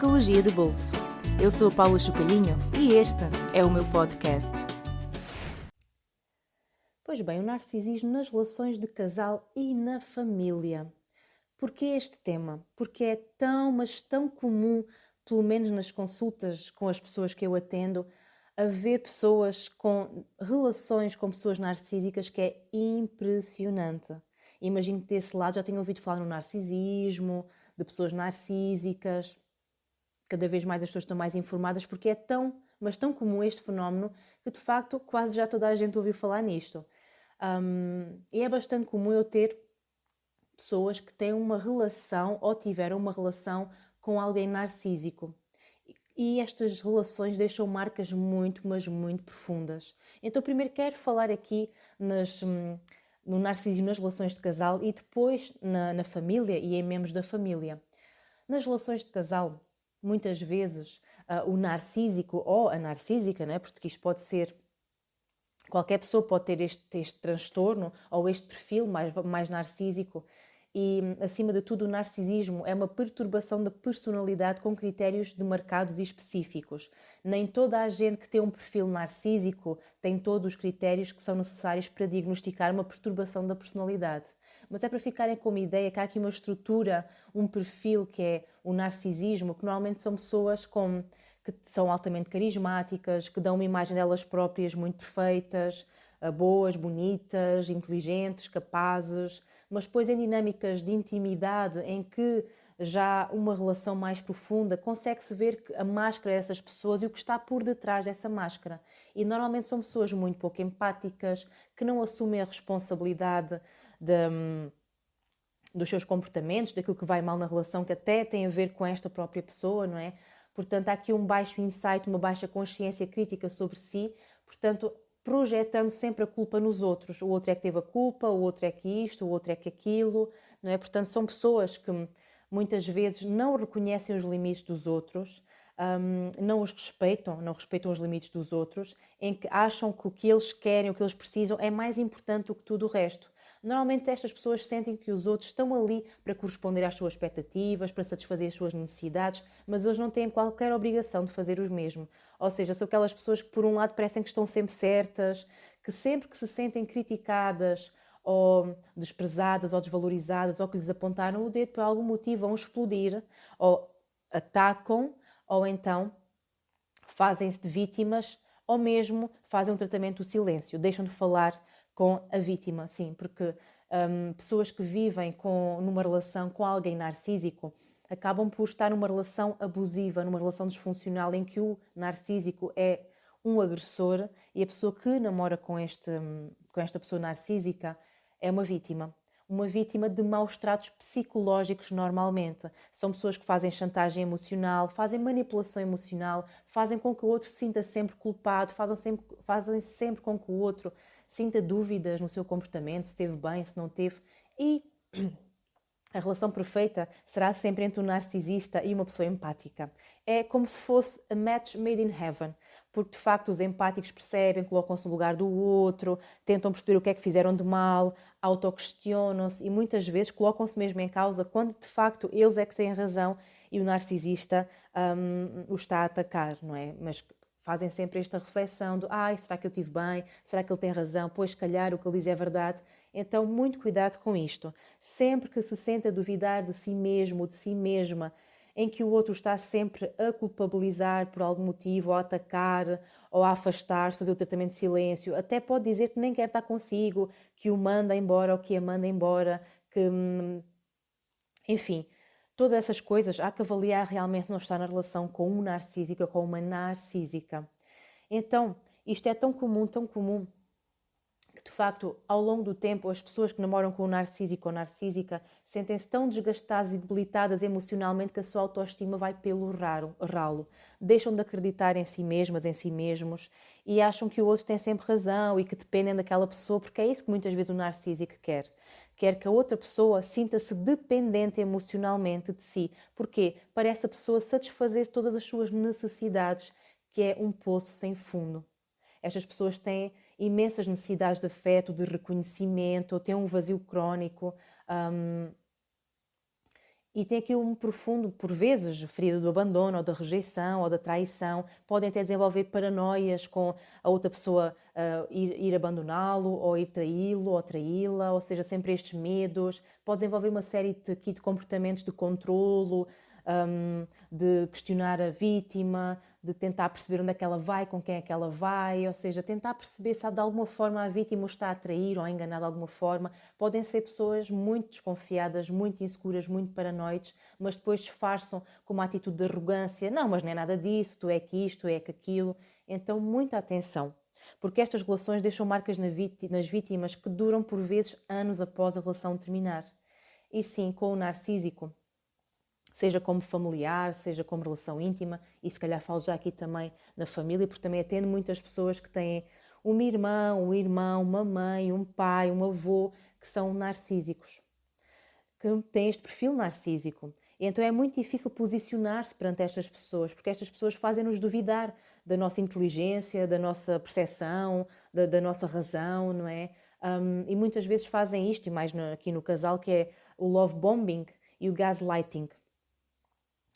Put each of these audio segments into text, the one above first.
Psicologia de Bolso. Eu sou a Paula Chocalhinho e este é o meu podcast. Pois bem, o narcisismo nas relações de casal e na família. Porquê este tema? Porque é tão, mas tão comum, pelo menos nas consultas com as pessoas que eu atendo, haver pessoas com relações com pessoas narcísicas que é impressionante. Imagino que desse lado já tenham ouvido falar no narcisismo, de pessoas narcísicas. Cada vez mais as pessoas estão mais informadas porque é tão, mas tão comum este fenómeno que de facto quase já toda a gente ouviu falar nisto. E é bastante comum eu ter pessoas que têm uma relação ou tiveram uma relação com alguém narcísico. E estas relações deixam marcas muito, mas muito profundas. Então primeiro quero falar aqui no narcisismo nas relações de casal e depois na família e em membros da família. Nas relações de casal, muitas vezes o narcísico ou a narcísica, não é? Porque isto pode ser, qualquer pessoa pode ter este transtorno ou este perfil mais narcísico e, acima de tudo, o narcisismo é uma perturbação da personalidade com critérios demarcados e específicos. Nem toda a gente que tem um perfil narcísico tem todos os critérios que são necessários para diagnosticar uma perturbação da personalidade. Mas é para ficarem com uma ideia que há aqui uma estrutura, um perfil que é o narcisismo, que normalmente são pessoas que são altamente carismáticas, que dão uma imagem delas próprias muito perfeitas, boas, bonitas, inteligentes, capazes, mas depois em dinâmicas de intimidade em que já uma relação mais profunda, consegue-se ver a máscara dessas pessoas e o que está por detrás dessa máscara. E normalmente são pessoas muito pouco empáticas, que não assumem a responsabilidade dos seus comportamentos, daquilo que vai mal na relação, que até tem a ver com esta própria pessoa, não é? Portanto, há aqui um baixo insight, uma baixa consciência crítica sobre si, portanto, projetando sempre a culpa nos outros. O outro é que teve a culpa, o outro é que isto, o outro é que aquilo, não é? Portanto, são pessoas que muitas vezes não reconhecem os limites dos outros, não os respeitam, não respeitam os limites dos outros, em que acham que o que eles querem, o que eles precisam é mais importante do que tudo o resto. Normalmente estas pessoas sentem que os outros estão ali para corresponder às suas expectativas, para satisfazer as suas necessidades, mas eles não têm qualquer obrigação de fazer o mesmo. Ou seja, são aquelas pessoas que por um lado parecem que estão sempre certas, que sempre que se sentem criticadas ou desprezadas ou desvalorizadas ou que lhes apontaram o dedo por algum motivo vão explodir ou atacam ou então fazem-se de vítimas ou mesmo fazem um tratamento do silêncio, deixam de falar com a vítima, sim, porque pessoas que vivem numa relação com alguém narcísico acabam por estar numa relação abusiva, numa relação disfuncional em que o narcísico é um agressor e a pessoa que namora com esta pessoa narcísica é uma vítima de maus tratos psicológicos normalmente. São pessoas que fazem chantagem emocional, fazem manipulação emocional, fazem com que o outro se sinta sempre culpado, fazem sempre com que o outro sinta dúvidas no seu comportamento, se esteve bem, se não teve. E a relação perfeita será sempre entre um narcisista e uma pessoa empática. É como se fosse a match made in heaven, porque de facto os empáticos percebem, colocam-se no lugar do outro, tentam perceber o que é que fizeram de mal, autoquestionam-se e muitas vezes colocam-se mesmo em causa quando de facto eles é que têm razão e o narcisista o está a atacar, não é? Mas fazem sempre esta reflexão de será que eu estive bem? Será que ele tem razão? Pois, se calhar, o que ele diz é verdade. Então, muito cuidado com isto. Sempre que se sente a duvidar de si mesmo, de si mesma, em que o outro está sempre a culpabilizar por algum motivo, ou a atacar, ou a afastar-se, fazer o tratamento de silêncio, até pode dizer que nem quer estar consigo, que o manda embora ou que a manda embora, que... Enfim, todas essas coisas há que avaliar realmente não estar na relação com um narcísico ou com uma narcísica. Então, isto é tão comum, que de facto, ao longo do tempo, as pessoas que namoram com um narcísico ou narcísica sentem-se tão desgastadas e debilitadas emocionalmente que a sua autoestima vai pelo ralo. Deixam de acreditar em si mesmas, em si mesmos e acham que o outro tem sempre razão e que dependem daquela pessoa, porque é isso que muitas vezes o narcísico quer. Quer que a outra pessoa sinta-se dependente emocionalmente de si. Porquê? Para essa pessoa satisfazer todas as suas necessidades, que é um poço sem fundo. Estas pessoas têm imensas necessidades de afeto, de reconhecimento, têm um vazio crónico E tem aqui um profundo, por vezes, ferida do abandono, ou da rejeição, ou da traição. Podem até desenvolver paranoias com a outra pessoa ir abandoná-lo, ou ir traí-lo, ou traí-la, ou seja, sempre estes medos. Pode desenvolver uma série de comportamentos de controlo, de questionar a vítima, de tentar perceber onde é que ela vai, com quem é que ela vai, ou seja, tentar perceber se de alguma forma a vítima o está a trair ou a enganar de alguma forma. Podem ser pessoas muito desconfiadas, muito inseguras, muito paranoides, mas depois disfarçam com uma atitude de arrogância. Não, mas não é nada disso, tu é que isto, tu é que aquilo. Então, muita atenção, porque estas relações deixam marcas nas vítimas que duram por vezes anos após a relação terminar. E sim, com o narcísico, seja como familiar, seja como relação íntima, e se calhar falo já aqui também na família, porque também atendo muitas pessoas que têm uma irmã, um irmão, uma mãe, um pai, um avô, que são narcísicos, que têm este perfil narcísico. E então é muito difícil posicionar-se perante estas pessoas, porque estas pessoas fazem-nos duvidar da nossa inteligência, da nossa percepção, da nossa razão, não é? E muitas vezes fazem isto, e mais aqui no casal, que é o love bombing e o gaslighting.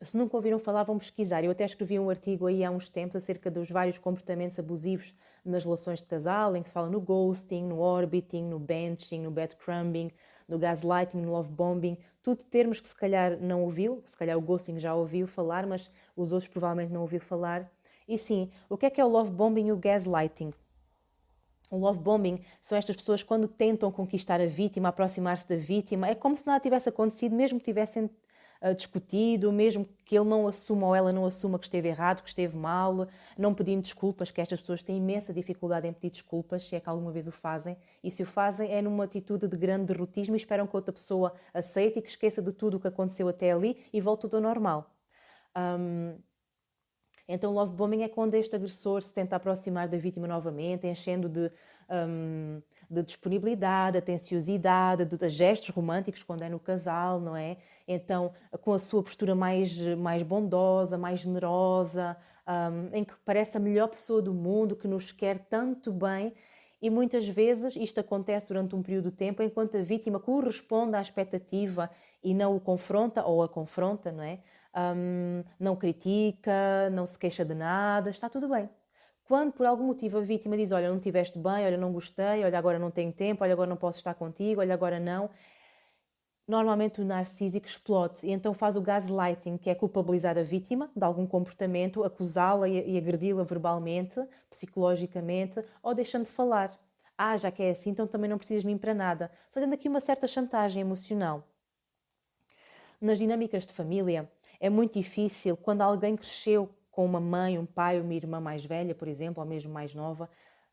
Se nunca ouviram falar, vão pesquisar. Eu até escrevi um artigo aí há uns tempos acerca dos vários comportamentos abusivos nas relações de casal, em que se fala no ghosting, no orbiting, no benching, no breadcrumbing, no gaslighting, no love bombing, tudo termos que se calhar não ouviu, se calhar o ghosting já ouviu falar, mas os outros provavelmente não ouviu falar. E sim, o que é o love bombing e o gaslighting? O love bombing são estas pessoas quando tentam conquistar a vítima, aproximar-se da vítima, é como se nada tivesse acontecido, mesmo que tivessem discutido, mesmo que ele não assuma ou ela não assuma que esteve errado, que esteve mal, não pedindo desculpas, que estas pessoas têm imensa dificuldade em pedir desculpas, se é que alguma vez o fazem, e se o fazem é numa atitude de grande derrotismo e esperam que a outra pessoa aceite e que esqueça de tudo o que aconteceu até ali e volte tudo ao normal. Então, love bombing é quando este agressor se tenta aproximar da vítima novamente, enchendo de disponibilidade, atenciosidade, de gestos românticos quando é no casal, não é? Então, com a sua postura mais bondosa, mais generosa, em que parece a melhor pessoa do mundo, que nos quer tanto bem. E muitas vezes isto acontece durante um período de tempo, enquanto a vítima corresponde à expectativa e não o confronta ou a confronta, não é? Não critica, não se queixa de nada, está tudo bem. Quando por algum motivo a vítima diz, olha, não estiveste bem, olha, não gostei, olha, agora não tenho tempo, olha, agora não posso estar contigo, olha, agora não, normalmente o narcísico explode e então faz o gaslighting, que é culpabilizar a vítima de algum comportamento, acusá-la e agredi-la verbalmente, psicologicamente, ou deixando de falar. Já que é assim, então também não precisas de mim para nada, fazendo aqui uma certa chantagem emocional. Nas dinâmicas de família, é muito difícil quando alguém cresceu com uma mãe, um pai, uma irmã mais velha, por exemplo, ou mesmo mais nova,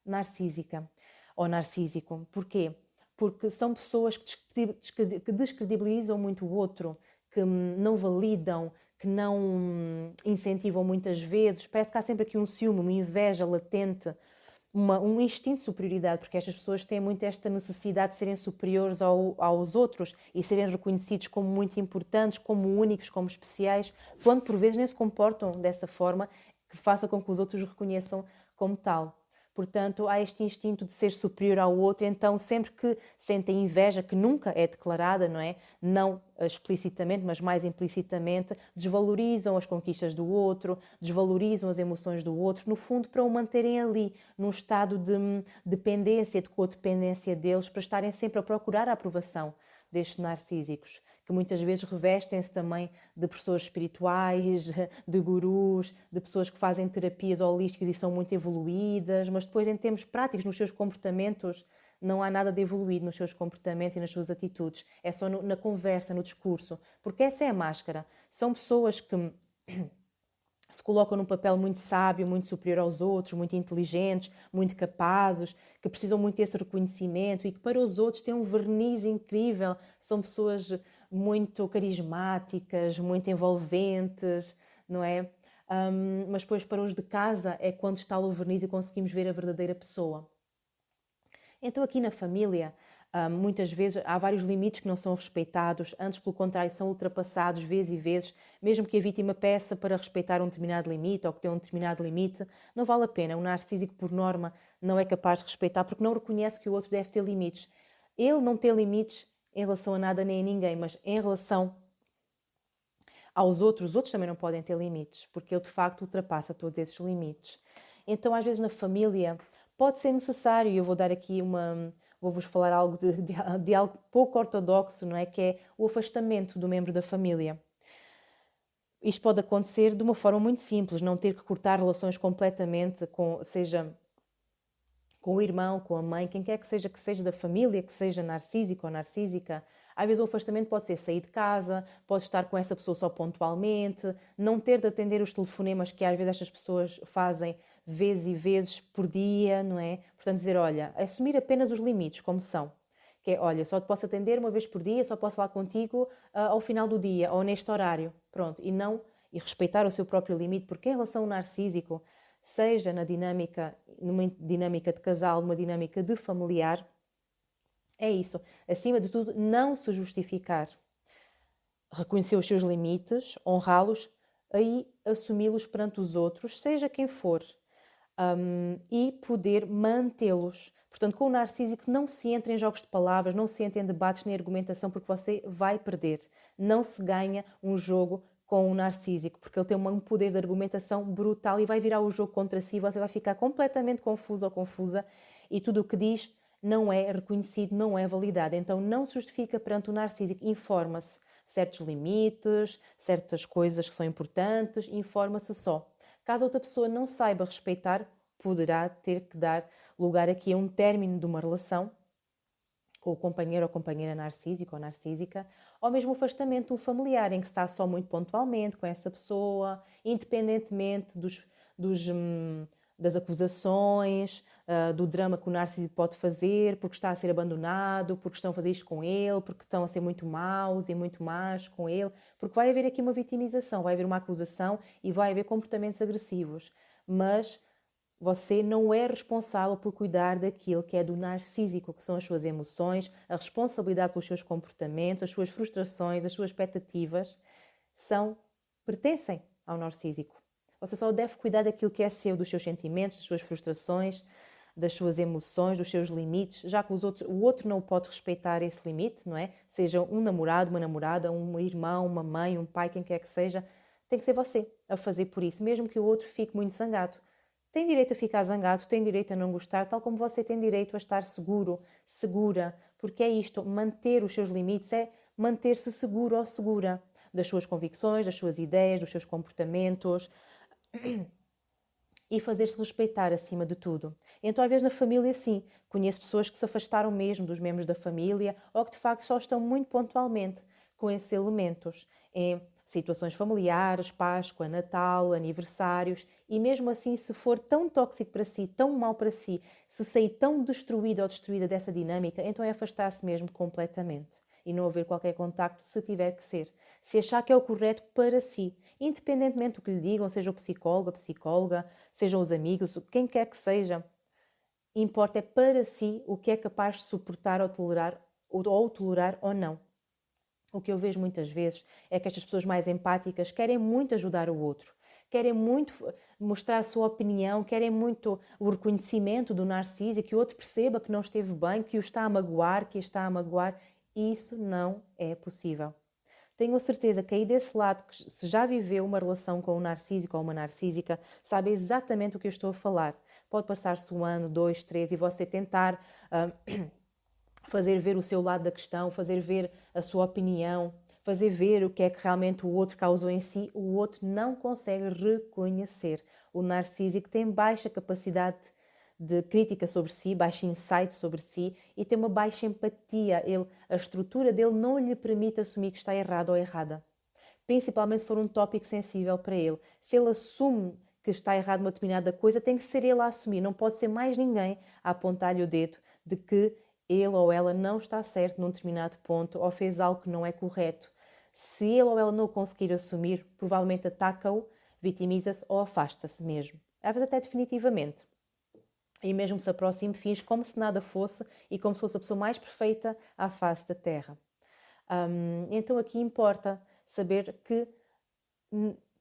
narcísica ou narcísico. Porquê? Porque são pessoas que descredibilizam muito o outro, que não validam, que não incentivam muitas vezes. Parece que há sempre aqui um ciúme, uma inveja latente, um instinto de superioridade, porque estas pessoas têm muito esta necessidade de serem superiores aos outros e serem reconhecidos como muito importantes, como únicos, como especiais, quando por vezes nem se comportam dessa forma que faça com que os outros os reconheçam como tal. Portanto, há este instinto de ser superior ao outro, então sempre que sentem inveja, que nunca é declarada, não é? Não explicitamente, mas mais implicitamente, desvalorizam as conquistas do outro, desvalorizam as emoções do outro, no fundo para o manterem ali, num estado de dependência, de codependência deles, para estarem sempre a procurar a aprovação destes narcísicos, que muitas vezes revestem-se também de professores espirituais, de gurus, de pessoas que fazem terapias holísticas e são muito evoluídas, mas depois em termos práticos, nos seus comportamentos, não há nada de evoluído nos seus comportamentos e nas suas atitudes. É só na conversa, no discurso. Porque essa é a máscara. São pessoas que se colocam num papel muito sábio, muito superior aos outros, muito inteligentes, muito capazes, que precisam muito desse reconhecimento e que para os outros têm um verniz incrível. São pessoas muito carismáticas, muito envolventes, não é? Mas depois para os de casa é quando está o verniz e conseguimos ver a verdadeira pessoa. Então aqui na família, muitas vezes há vários limites que não são respeitados, antes pelo contrário são ultrapassados vezes e vezes, mesmo que a vítima peça para respeitar um determinado limite ou que tenha um determinado limite, não vale a pena. O narcísico, por norma, não é capaz de respeitar porque não reconhece que o outro deve ter limites. Ele não tem limites em relação a nada nem a ninguém, mas em relação aos outros, os outros também não podem ter limites, porque ele de facto ultrapassa todos esses limites. Então, às vezes na família pode ser necessário, e eu vou dar aqui vou-vos falar algo de algo pouco ortodoxo, não é? Que é o afastamento do membro da família. Isto pode acontecer de uma forma muito simples, não ter que cortar relações completamente, seja com o irmão, com a mãe, quem quer que seja da família, que seja narcísico ou narcísica. Às vezes o afastamento pode ser sair de casa, pode estar com essa pessoa só pontualmente, não ter de atender os telefonemas que às vezes estas pessoas fazem vezes e vezes por dia, não é? Portanto, dizer, olha, assumir apenas os limites, como são. Que é, olha, só te posso atender uma vez por dia, só posso falar contigo ao final do dia ou neste horário. Pronto, e respeitar o seu próprio limite, porque em relação ao narcísico, seja numa dinâmica de casal, numa dinâmica de familiar, é isso. Acima de tudo, não se justificar. Reconhecer os seus limites, honrá-los e assumi-los perante os outros, seja quem for, e poder mantê-los. Portanto, com o narcísico não se entra em jogos de palavras, não se entra em debates nem argumentação, porque você vai perder. Não se ganha um jogo com o narcísico, porque ele tem um poder de argumentação brutal e vai virar o jogo contra si, você vai ficar completamente confuso ou confusa e tudo o que diz não é reconhecido, não é validado. Então não se justifica perante o narcísico, informa-se certos limites, certas coisas que são importantes, informa-se só. Caso outra pessoa não saiba respeitar, poderá ter que dar lugar aqui a um término de uma relação com o companheiro ou companheira narcísico ou narcísica, ou mesmo o afastamento do familiar, em que se está só muito pontualmente com essa pessoa, independentemente das acusações, do drama que o narcísico pode fazer, porque está a ser abandonado, porque estão a fazer isto com ele, porque estão a ser muito maus e muito más com ele, porque vai haver aqui uma vitimização, vai haver uma acusação e vai haver comportamentos agressivos. Mas você não é responsável por cuidar daquilo que é do narcísico, que são as suas emoções, a responsabilidade pelos seus comportamentos, as suas frustrações, as suas expectativas, pertencem ao narcísico. Você só deve cuidar daquilo que é seu, dos seus sentimentos, das suas frustrações, das suas emoções, dos seus limites, já que o outro não pode respeitar esse limite, não é? Seja um namorado, uma namorada, um irmão, uma mãe, um pai, quem quer que seja, tem que ser você a fazer por isso, mesmo que o outro fique muito zangado. Tem direito a ficar zangado, tem direito a não gostar, tal como você tem direito a estar seguro, segura, porque é isto, manter os seus limites é manter-se seguro ou segura das suas convicções, das suas ideias, dos seus comportamentos e fazer-se respeitar acima de tudo. Então, às vezes na família, sim, conheço pessoas que se afastaram mesmo dos membros da família ou que de facto só estão muito pontualmente com esses elementos em situações familiares, Páscoa, Natal, aniversários, e mesmo assim, se for tão tóxico para si, tão mau para si, se sair tão destruído ou destruída dessa dinâmica, então é afastar-se mesmo completamente e não haver qualquer contacto se tiver que ser. Se achar que é o correto para si, independentemente do que lhe digam, seja o psicólogo, a psicóloga, sejam os amigos, quem quer que seja, importa é para si o que é capaz de suportar ou tolerar ou não. O que eu vejo muitas vezes é que estas pessoas mais empáticas querem muito ajudar o outro, querem muito mostrar a sua opinião, querem muito o reconhecimento do narciso, que o outro perceba que não esteve bem, que o está a magoar, que a está a magoar. Isso não é possível. Tenho a certeza que aí desse lado, que se já viveu uma relação com um narcísico ou uma narcísica, sabe exatamente o que eu estou a falar. Pode passar-se 1 ano, 2, 3 e você tentar fazer ver o seu lado da questão, fazer ver a sua opinião, fazer ver o que é que realmente o outro causou em si, o outro não consegue reconhecer. O narcísico tem baixa capacidade de crítica sobre si, baixo insight sobre si e tem uma baixa empatia. A estrutura dele não lhe permite assumir que está errado ou errada. Principalmente se for um tópico sensível para ele. Se ele assume que está errado uma determinada coisa, tem que ser ele a assumir. Não pode ser mais ninguém a apontar-lhe o dedo de que ele ou ela não está certo num determinado ponto ou fez algo que não é correto. Se ele ou ela não o conseguir assumir, provavelmente ataca-o, vitimiza-se ou afasta-se mesmo. Às vezes até definitivamente. E mesmo se aproxime, finge como se nada fosse e como se fosse a pessoa mais perfeita à face da Terra. Então aqui importa saber que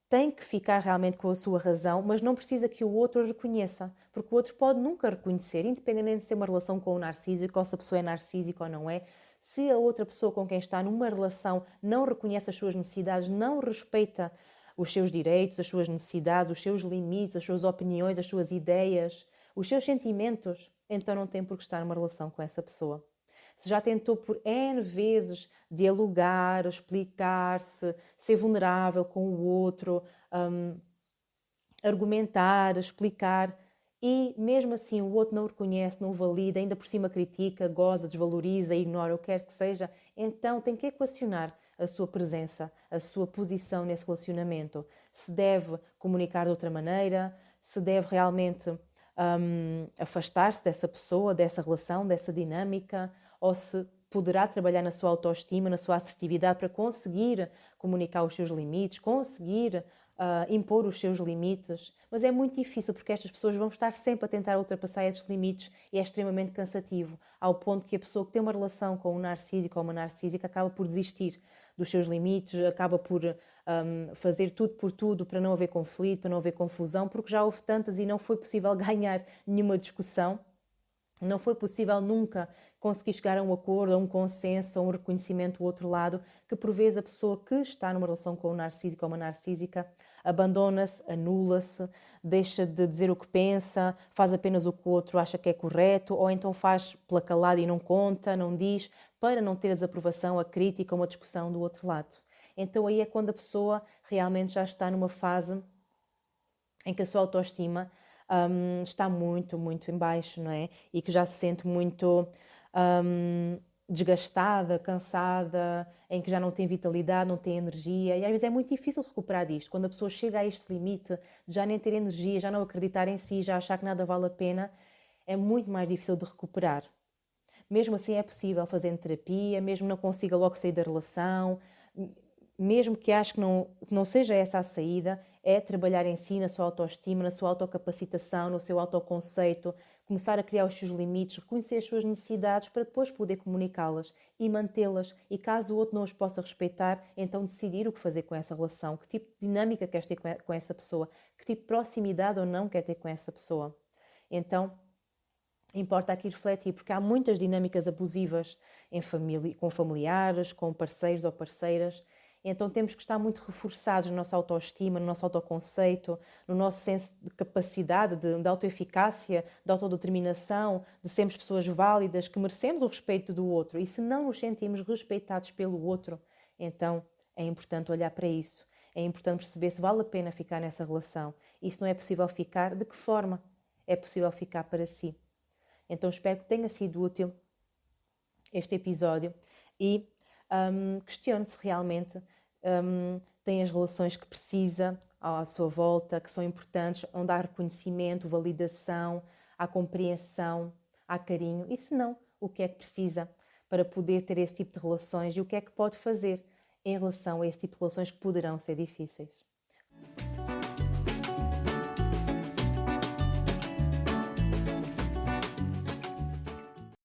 tem que ficar realmente com a sua razão, mas não precisa que o outro a reconheça, porque o outro pode nunca reconhecer, independentemente de ser uma relação com o narcísico, ou se a pessoa é narcísica ou não é. Se a outra pessoa com quem está numa relação não reconhece as suas necessidades, não respeita os seus direitos, as suas necessidades, os seus limites, as suas opiniões, as suas ideias, os seus sentimentos, então não tem por que estar numa relação com essa pessoa. Se já tentou por N vezes dialogar, explicar-se, ser vulnerável com o outro, argumentar, explicar, e mesmo assim o outro não o reconhece, não o valida, ainda por cima critica, goza, desvaloriza, ignora, o que quer que seja, então tem que equacionar a sua presença, a sua posição nesse relacionamento. Se deve comunicar de outra maneira, se deve realmente afastar-se dessa pessoa, dessa relação, dessa dinâmica, ou se poderá trabalhar na sua autoestima, na sua assertividade para conseguir comunicar os seus limites, conseguir impor os seus limites, mas é muito difícil porque estas pessoas vão estar sempre a tentar ultrapassar esses limites e é extremamente cansativo, ao ponto que a pessoa que tem uma relação com um narcísico ou uma narcísica acaba por desistir dos seus limites, acaba por fazer tudo por tudo para não haver conflito, para não haver confusão, porque já houve tantas e não foi possível ganhar nenhuma discussão. Não foi possível nunca conseguir chegar a um acordo, a um consenso, a um reconhecimento do outro lado, que por vezes a pessoa que está numa relação com um narcísico ou uma narcísica abandona-se, anula-se, deixa de dizer o que pensa, faz apenas o que o outro acha que é correto, ou então faz pela calada e não conta, não diz, para não ter a desaprovação, a crítica, uma discussão do outro lado. Então aí é quando a pessoa realmente já está numa fase em que a sua autoestima está muito, muito em baixo, não é? E que já se sente muito desgastada, cansada, em que já não tem vitalidade, não tem energia, e às vezes é muito difícil recuperar disto. Quando a pessoa chega a este limite de já nem ter energia, já não acreditar em si, já achar que nada vale a pena, é muito mais difícil de recuperar. Mesmo assim é possível fazer terapia, mesmo não consiga logo sair da relação, mesmo que ache que não seja essa a saída, é trabalhar em si, na sua autoestima, na sua autocapacitação, no seu autoconceito, começar a criar os seus limites, reconhecer as suas necessidades para depois poder comunicá-las e mantê-las. E caso o outro não as possa respeitar, então decidir o que fazer com essa relação, que tipo de dinâmica quer ter com essa pessoa, que tipo de proximidade ou não quer ter com essa pessoa. Então, importa aqui refletir, porque há muitas dinâmicas abusivas em família, com familiares, com parceiros ou parceiras. Então temos que estar muito reforçados na nossa autoestima, no nosso autoconceito, no nosso senso de capacidade, de autoeficácia, de autodeterminação, de sermos pessoas válidas, que merecemos o respeito do outro. E se não nos sentimos respeitados pelo outro, então é importante olhar para isso. É importante perceber se vale a pena ficar nessa relação. E se não é possível ficar, de que forma é possível ficar para si. Então espero que tenha sido útil este episódio e questione-se realmente, tem as relações que precisa à sua volta, que são importantes, onde há reconhecimento, validação, há compreensão, há carinho, e se não, o que é que precisa para poder ter esse tipo de relações e o que é que pode fazer em relação a esse tipo de relações que poderão ser difíceis.